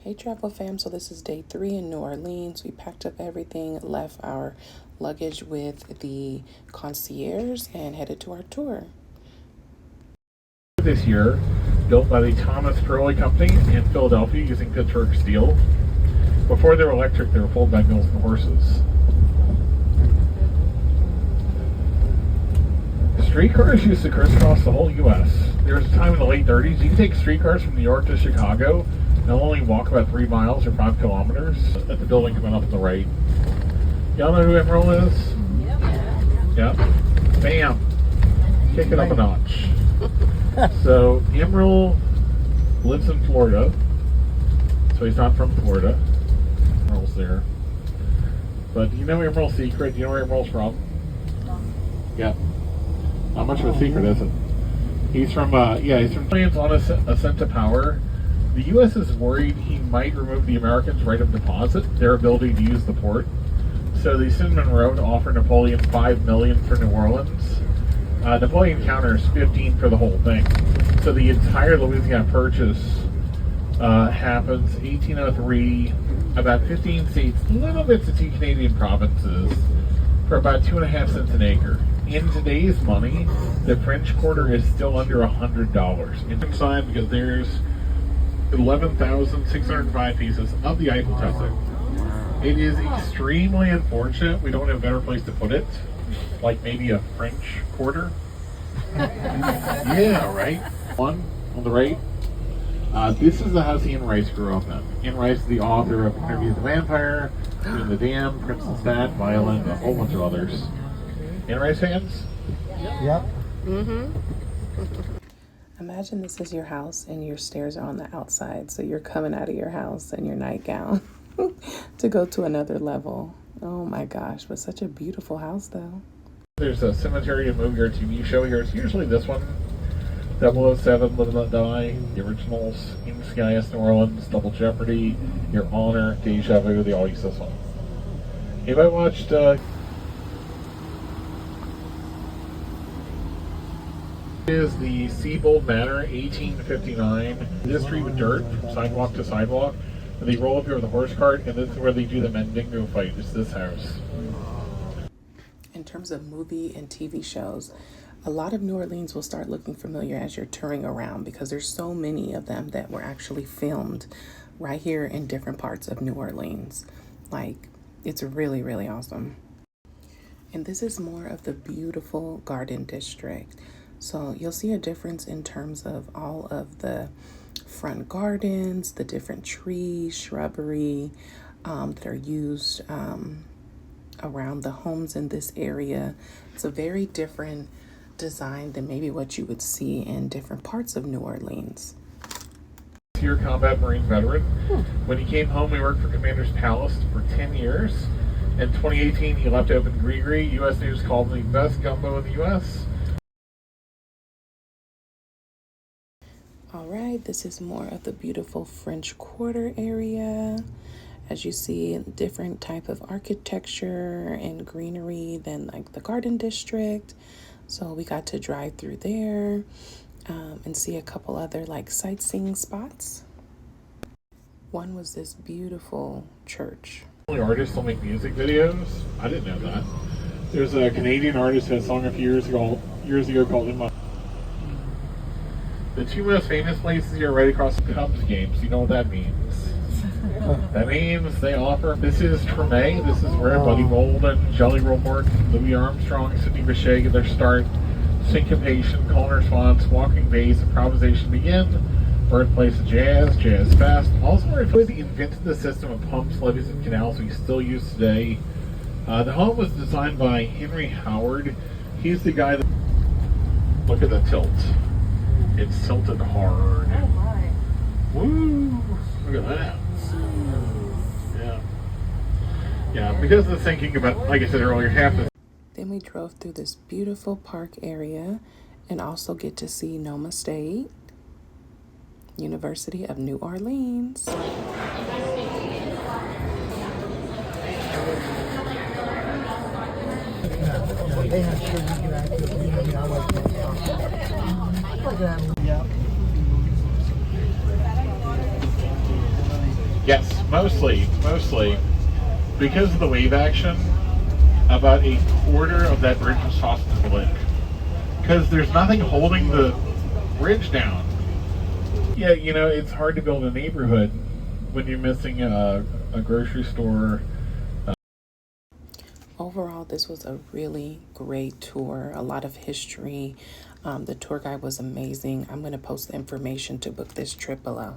Hey travel fam, so this is day 3 in New Orleans. We packed up everything, left our luggage with the concierge and headed to our tour. This year, built by the Thomas Crowley Company in Philadelphia using Pittsburgh steel. Before they were electric, they were pulled by mules and horses. Streetcars used to crisscross the whole U.S. There was a time in the late 30s, you could take streetcars from New York to Chicago and only walk about 3 miles or 5 kilometers at the building coming up on the right. Y'all know who Emerald is? Yep. Bam. Kick it up a notch. So, Emerald lives in Florida. So he's not from Florida. Emerald's there. But do you know Emerald's secret? Do you know where Emerald's from? Yeah. Not much of a secret, is it? He's from Plans on Ascent to Power. The U.S. is worried he might remove the Americans' right of deposit, their ability to use the port. So they sent Monroe to offer Napoleon $5 million for New Orleans. Napoleon counters $15 for the whole thing. So the entire Louisiana Purchase happens 1803. About 15 states, little bits of 2 Canadian provinces, for about 2.5 cents an acre. In today's money, the French Quarter is still under $100. Inside, because there's 11,605 pieces of the Eiffel Tower. It is extremely unfortunate we don't have a better place to put it, like maybe a French Quarter. Yeah, right. One on the right. This is the house Anne Rice grew up in. Anne Rice is the author of Interview with the Vampire, Doing the Dam, Crimson Stat, Violent, a whole bunch of others. Anne Rice fans? Yep. Mm-hmm. Imagine this is your house and your stairs are on the outside, so you're coming out of your house in your nightgown to go to another level. Oh my gosh, but such a beautiful house though. There's a cemetery, a movie, or TV show here. It's usually this one. 007, Live and Let Die, the originals, In Skies, New Orleans, Double Jeopardy, Your Honor, Deja Vu, they all use this one. Anybody watched is the Seabold Manor, 1859. This street with dirt from sidewalk to sidewalk. And they roll up here with a horse cart, and this is where they do the Mandingo fight. It's this house. In terms of movie and TV shows, a lot of New Orleans will start looking familiar as you're touring around because there's so many of them that were actually filmed right here in different parts of New Orleans. Like, it's really, really awesome. And this is more of the beautiful Garden District. So you'll see a difference in terms of all of the front gardens, the different trees, shrubbery that are used around the homes in this area. It's a very different design than maybe what you would see in different parts of New Orleans. Here, combat Marine veteran. When he came home, he worked for Commander's Palace for 10 years. In 2018, he left to open Grigri. U.S. News called him the best gumbo in the U.S. All right, this is more of the beautiful French Quarter area. As you see, different type of architecture and greenery than like the Garden District. So we got to drive through there and see a couple other like sightseeing spots. One was this beautiful church. Only artists will make music videos. I didn't know that. There's a Canadian artist who had a song a few years ago called In My. The 2 most famous places here right across the Cubs games. You know what that means? That means they offer. This is Treme. This is where Buddy Bolden, Jelly Roll Morton, Louis Armstrong, Sidney Bechet get their start. Syncopation, call and response, walking bass, improvisation begin. Birthplace of jazz, Jazz Fest. Also where they invented the system of pumps, levees, and canals we still use today. The home was designed by Henry Howard. He's the guy that... Look at the tilt. It's tilted hard. Oh my. Woo! Look at that. Yeah, because of the thinking about, like I said earlier, half the... Then we drove through this beautiful park area and also get to see Noma State, University of New Orleans. Yes, mostly. Because of the wave action, about a quarter of that bridge was tossed into the lake. Because there's nothing holding the bridge down. Yeah, you know, it's hard to build a neighborhood when you're missing a grocery store. Overall, this was a really great tour, a lot of history. The tour guide was amazing. I'm going to post the information to book this trip below.